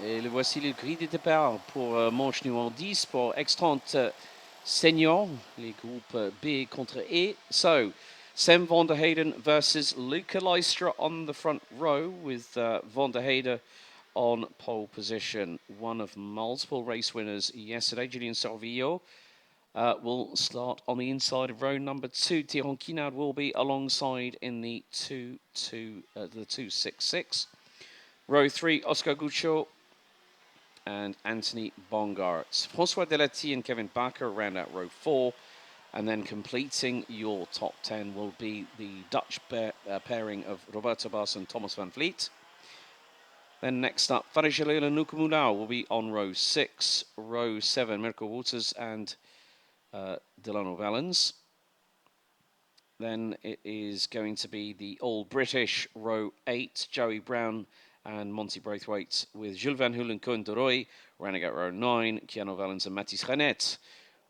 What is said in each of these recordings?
Et le voici le gris de départ pour manche numéro 10 pour X30 senior, les groupes B contre E. So, Sam van der Heyden versus Luca Lystra on the front row with van der Heyden on pole position. One of multiple race winners yesterday, Julien Sorvillo, will start on the inside of row number 2. Thierry Quinaud will be alongside in the 266. Row 3, Oscar Guccio and Anthony Bongartz. François Delati and Kevin Bakker round out row 4. And then completing your top 10 will be the Dutch pairing of Roberto Bas and Thomas van Vliet. Then next up, Farah Jalil and Luca Moudau will be on row 6. Row 7, Mirko Wouters and Delano Valens. Then it is going to be the all-British row 8, Joey Brown and Monty Braithwaite with Jules Van Hulen, Koen de Roy, rounding out row 9, Keanu Valens and Mathis Renet,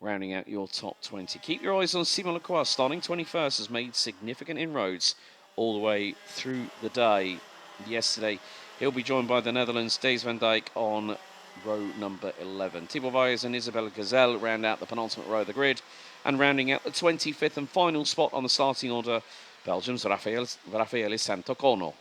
rounding out your top 20. Keep your eyes on Simon Lacroix, starting 21st, has made significant inroads all the way through the day. Yesterday, he'll be joined by the Netherlands' Days van Dijk on row number 11. Thibaut Vyers and Isabelle Gazelle round out the penultimate row of the grid. And rounding out the 25th and final spot on the starting order, Belgium's Raffaele Santocono.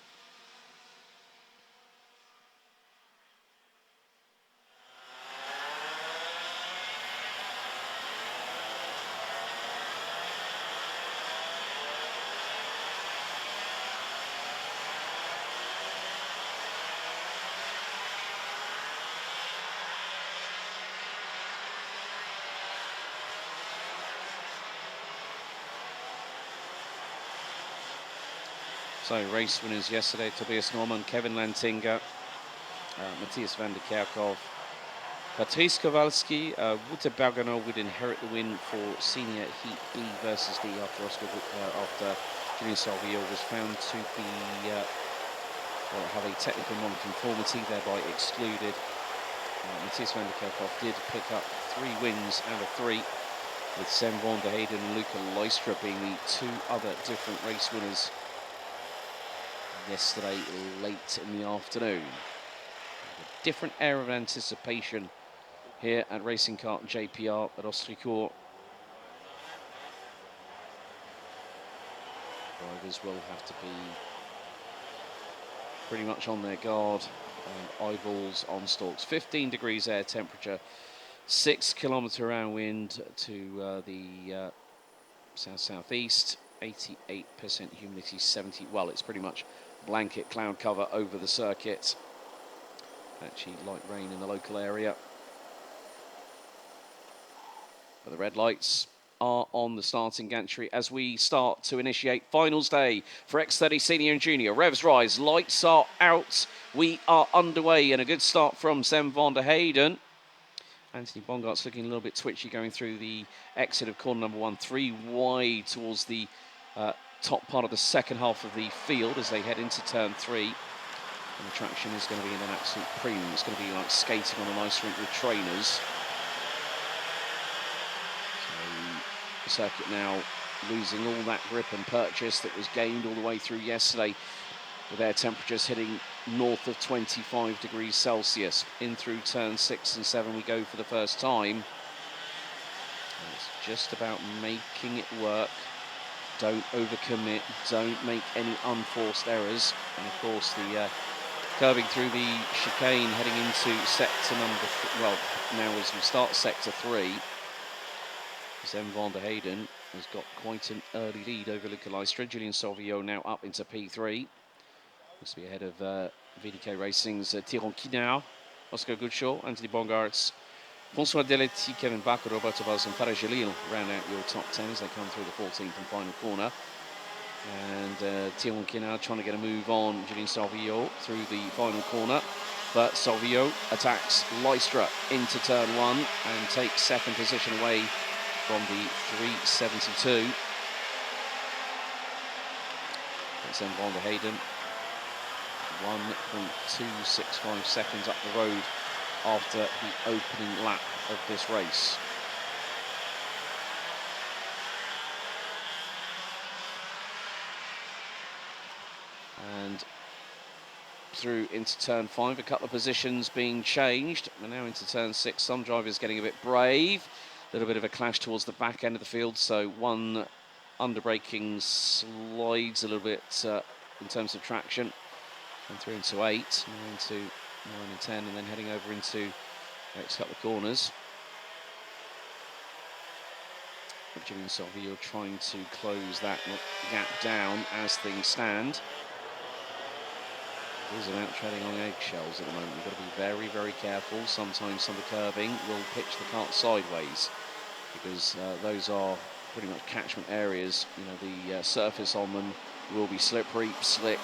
So race winners yesterday, Tobias Norman, Kevin Lantinga, Matthias van der Kerkhoff, Patrice Kowalski, Wouter Bergano would inherit the win for senior Heat B versus D after Julien Sorvillo was found to be have a technical non-conformity, thereby excluded. Matthias van der Kerkhoff did pick up 3 wins out of 3, with Sam van der Heyden and Luca Lystra being the 2 other different race winners yesterday late in the afternoon. A different air of anticipation here at Racing Kart JPR at Ostricourt. Drivers will have to be pretty much on their guard and eyeballs on stalks. 15 degrees air temperature, 6 km/h wind to the south-southeast, 88% humidity, 70, well, it's pretty much blanket cloud cover over the circuit. Actually light rain in the local area. But the red lights are on the starting gantry as we start to initiate finals day for X30 Senior and Junior. Revs rise, lights are out. We are underway, and a good start from Sam van der Heyden. Anthony Bongart's looking a little bit twitchy going through the exit of corner number 1, 3 wide towards the top part of the second half of the field as they head into turn 3. And the traction is going to be in an absolute premium. It's going to be like skating on an ice rink with trainers. So the circuit now losing all that grip and purchase that was gained all the way through yesterday, with air temperatures hitting north of 25 degrees Celsius. In through turn 6 and 7 we go for the first time. And it's just about making it work. Don't overcommit, don't make any unforced errors. And of course the curving through the chicane heading into sector number, well, now as we start sector 3, Sam van der Heyden has got quite an early lead over Luca Lystra. Julien Sorvillo now up into P3. Looks to be ahead of VDK Racing's Thierry Quinaud, Oscar Guccio, Anthony Bongartz, François Deleti, Kevin Bakker, Roberto Bas and Farah Jalil round out your top 10 as they come through the 14th and final corner. And Thierry Quinaud trying to get a move on Julien Sorvillo through the final corner. But Sorvillo attacks Lystra into turn 1 and takes second position away from the 372. That's then van der Heyden. 1.265 seconds up the road after the opening lap of this race. And through into turn 5. A couple of positions being changed. We're now into turn 6. Some drivers getting a bit brave. A little bit of a clash towards the back end of the field. So one underbraking slides a little bit in terms of traction. And through into 8, now into 9 and 10, and then heading over into the next couple of corners. Julian Salvio trying to close that gap down as things stand. It is about treading on eggshells at the moment. You've got to be very, very careful. Sometimes some of the curbing will pitch the cart sideways because those are pretty much catchment areas. You know, the surface on them will be slippery, slick,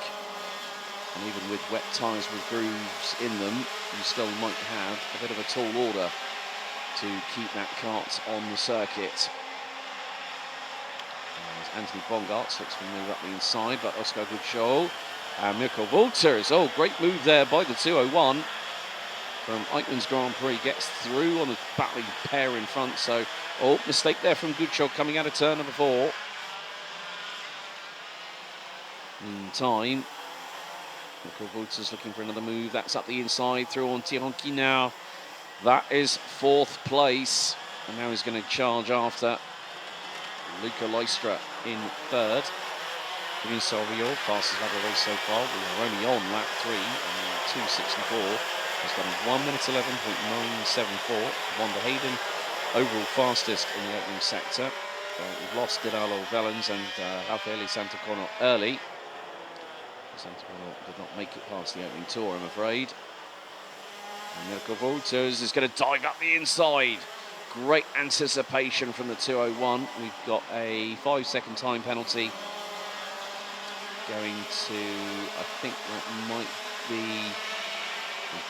and even with wet tyres with grooves in them, you still might have a bit of a tall order to keep that cart on the circuit. Anthony Bongartz looks to move up the inside, but Oscar Gutschow and Mirko Wolters. Oh, great move there by the 201 from Eichmann's Grand Prix. Gets through on the battling pair in front. So, oh, mistake there from Gutschow coming out of turn number 4. In time, Mirko Wolters looking for another move. That's up the inside through on Tiranki now. That is 4th place. And now he's going to charge after Luca Lystra in 3rd. Julian Salvio, fastest lap of the race so far. We are only on lap 3 on 2:64. He's got a 1:11.974. Van der Hayden, overall fastest in the opening sector. We've lost Dinalo Vellens and Rafael Santacono early. Santacono did not make it past the opening tour, I'm afraid. And Mirko Wolters is going to dive up the inside. Great anticipation from the 201. We've got a 5-second time penalty going to, I think that might be,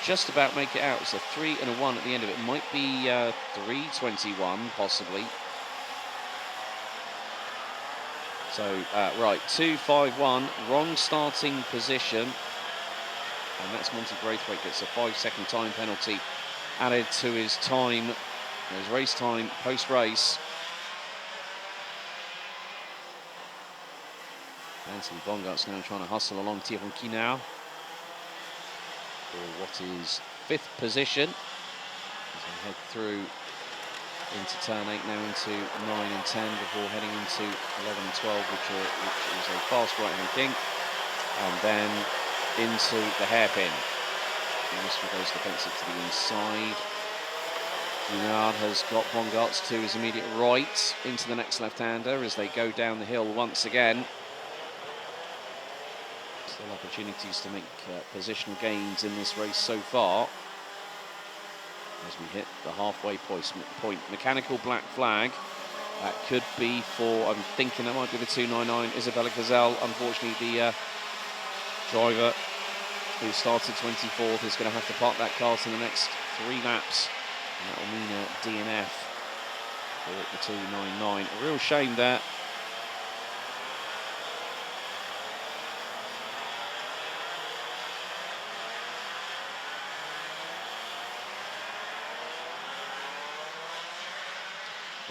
just about make it out. It's a 3 and a 1 at the end of it. It might be 3:21 possibly. So, right, 2:51, wrong starting position. And that's Monty Braithwaite gets a 5-second time penalty added to his time. His race time post-race. Anthony Bongart's now trying to hustle along Tiranki now for what is 5th position. As they head through into turn 8, now into 9 and 10 before heading into 11 and 12, which is a fast right-hand kink, and then into the hairpin. Ministry goes defensive to the inside. Guinard has got Bongartz to his immediate right into the next left-hander as they go down the hill once again. Still opportunities to make positional gains in this race so far. As we hit the halfway point. Mechanical black flag. That could be for, I'm thinking that might be the 299, Isabella Gazelle. Unfortunately, the driver who started 24th is going to have to park that cart in the next 3 laps. And that will mean a DNF for the 299. A real shame there.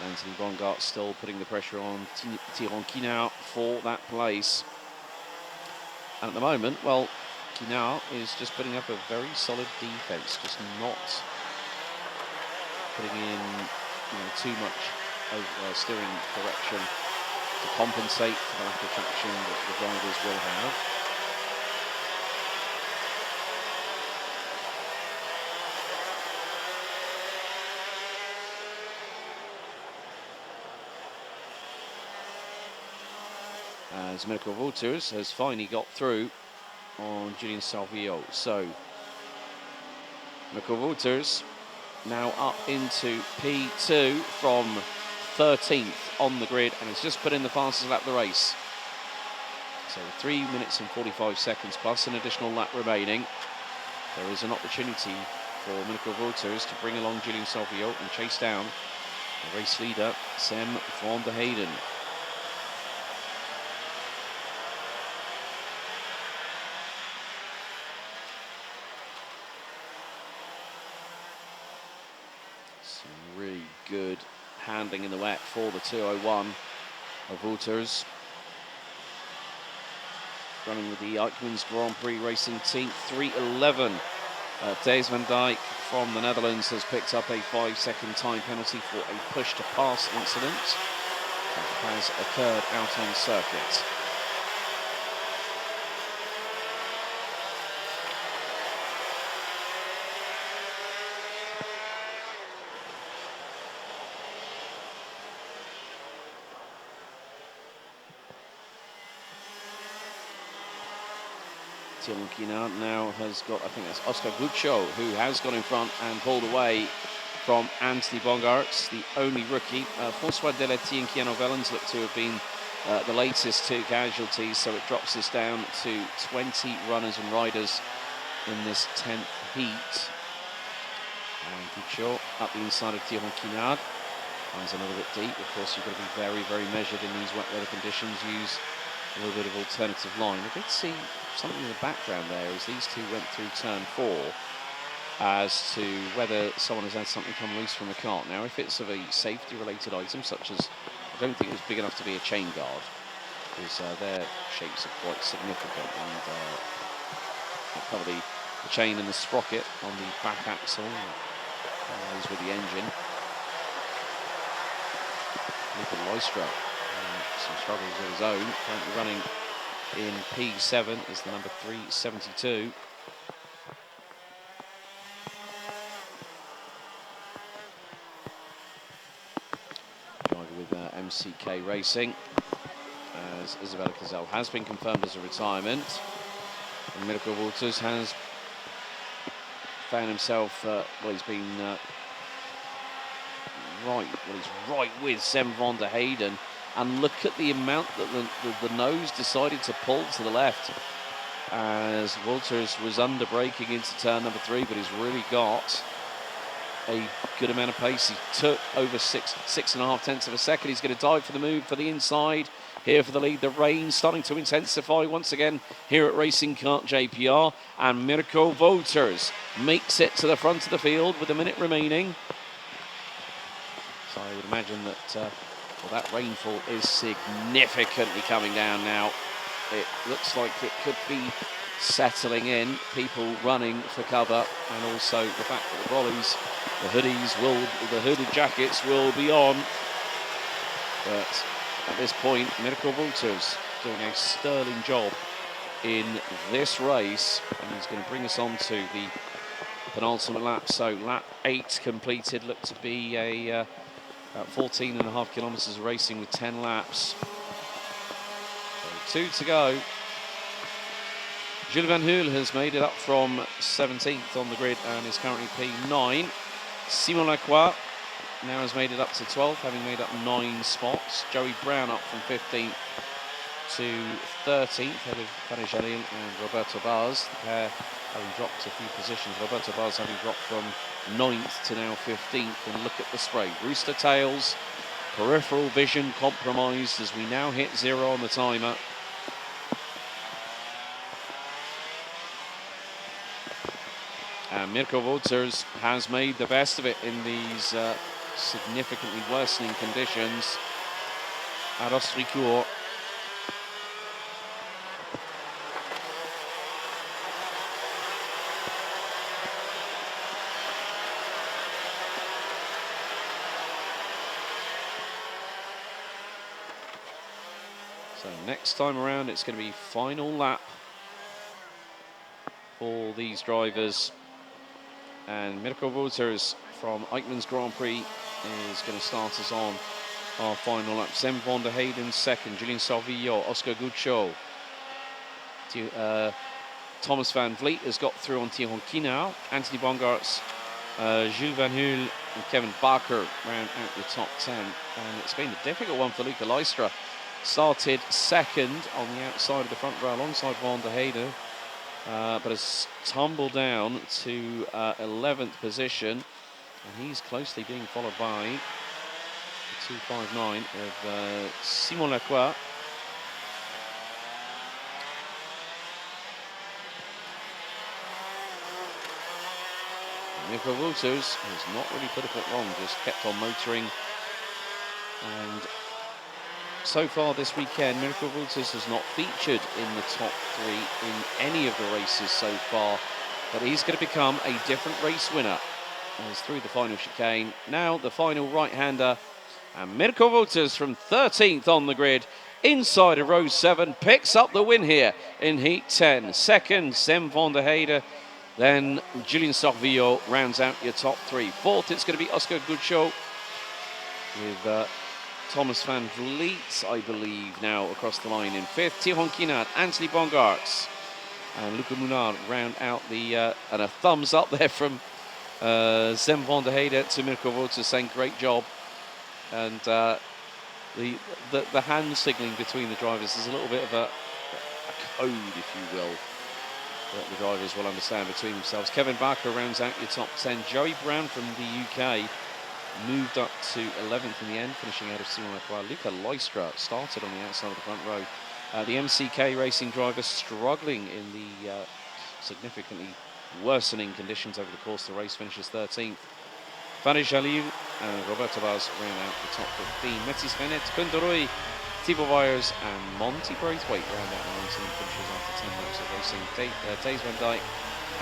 Anthony Bongart still putting the pressure on Tiranki now for that place. And at the moment, well, Guinard is just putting up a very solid defence, just not putting in too much steering correction to compensate for the lack of traction that the drivers will have. As Mirko Wolters has finally got through on Julian Salvio. So, Mirko Wolters now up into P2 from 13th on the grid, and has just put in the fastest lap of the race. So 3 minutes and 45 seconds plus an additional lap remaining. There is an opportunity for Mirko Wolters to bring along Julian Salvio and chase down the race leader, Sam van der Hayden. Really good handling in the wet for the 201 of Wolters. running with the Eichmann's Grand Prix Racing Team. 3:11. Thijs van Dijk from the Netherlands has picked up a 5-second time penalty for a push-to-pass incident that has occurred out on circuit. Tiamoukina now has got, I think that's Ostricourt, who has gone in front and pulled away from Anthony Bongarts, the only rookie. François Delety and Keanu Vellens look to have been the latest two casualties, so it drops us down to 20 runners and riders in this 10th heat. And Guccio up the inside of Tiamoukina. Finds another bit deep. Of course, you've got to be very, very measured in these wet weather conditions. Use a little bit of alternative line. I did see something in the background there as these two went through turn 4 as to whether someone has had something come loose from the cart. Now, if it's of a safety-related item, such as, I don't think it was big enough to be a chain guard, because their shapes are quite significant, and probably the chain and the sprocket on the back axle is with the engine. Luca Lystra, some struggles of his own, currently running in P7 is the number 372. Driver with MCK Racing, as Isabella Cazelle has been confirmed as a retirement. And Mirko Wouters has found himself, he's been he's right with Sam van der Heyden. And look at the amount that the nose decided to pull to the left as Wouters was under braking into turn number 3, but he's really got a good amount of pace. He took over 6.5 tenths of a second. He's going to dive for the move for the inside. Here for the lead, the rain starting to intensify once again here at Racing Kart JPR. And Mirko Wouters makes it to the front of the field with a minute remaining. So I would imagine that that rainfall is significantly coming down now. It looks like it could be settling in, people running for cover, and also the fact that the brollies, the hooded jackets will be on. But at this point, Mirko Wouters doing a sterling job in this race, and he's going to bring us on to the penultimate lap. So lap 8 completed, looked to be a about 14.5 kilometres of racing with 10 laps. So 2 to go. Jules Van Hoel has made it up from 17th on the grid and is currently P9. Simon Lacroix now has made it up to 12th, having made up 9 spots. Joey Brown up from 15th to 13th, ahead of Fanny Jalil and Roberto Baz. The pair having dropped a few positions. Roberto Baz having dropped from 9th to now 15th. And look at the spray. Rooster tails, peripheral vision compromised as we now hit 0 on the timer. And Mirko Wouters has made the best of it in these significantly worsening conditions at Ostricourt. So next time around, it's going to be final lap for these drivers. And Mirko Wouters from Eichmann's Grand Prix is going to start us on our final lap. Sam van der Heyden second, Julien Salvillo, Oscar Guccio. Thomas Van Vliet has got through on Tiamoukina. Anthony Bongarts, Jules Van Hoel and Kevin Barker round out the top 10. And it's been a difficult one for Luca Lystra. Started second on the outside of the front row alongside Van der Heyden. But has tumbled down to 11th position, and he's closely being followed by the 259 of Simon Lacroix. Mirko Wouters has not really put a foot wrong, just kept on motoring and so far this weekend, Miracle Vulters has not featured in the top 3 in any of the races so far, but he's going to become a different race winner. As through the final chicane, now the final right-hander, and Miracle Vulters from 13th on the grid, inside of row 7, picks up the win here in Heat 10. Second, Sem van der Heide. Then Julien Sarvillo rounds out your top 3. Fourth, it's going to be Oscar Goodshow with Thomas van Vliet, I believe, now across the line in 5th. Tyrone Kinard, Anthony Bongarts, and Luca Munard round out the... and a thumbs up there from Sem van der Heide to Miracle Vulters saying great job. And the hand signalling between the drivers is a little bit of a code, if you will, that the drivers will understand between themselves. Kevin Barker rounds out your top 10. Joey Brown from the UK moved up to 11th in the end, finishing out of Simon Lacroix. Luca Leistra started on the outside of the front row. The MCK Racing driver struggling in the significantly worsening conditions over the course of the race, finishes 13th. Fanny Jalil and Roberto Vaz round out the top 15. Metis Venet, Kundaroi, Thibaut Byers and Monty Braithwaite round out the 19 finishes after 10 laps of racing. Days Van Dyke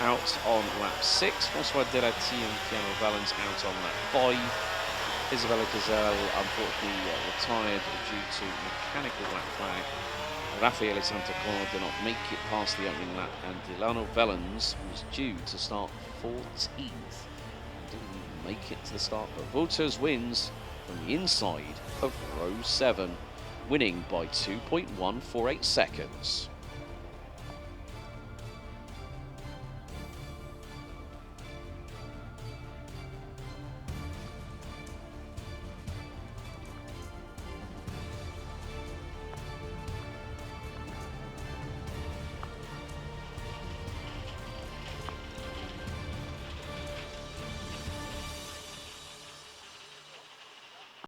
out on lap 6. François Delati and Piano Valens out on lap 5. Isabella Gazelle unfortunately retired due to mechanical black flag. Raffaele Santacona did not make it past the opening lap, and Delano Valens was due to start 14th. Didn't make it to the start, but Vulters wins from the inside of row 7, winning by 2.148 seconds.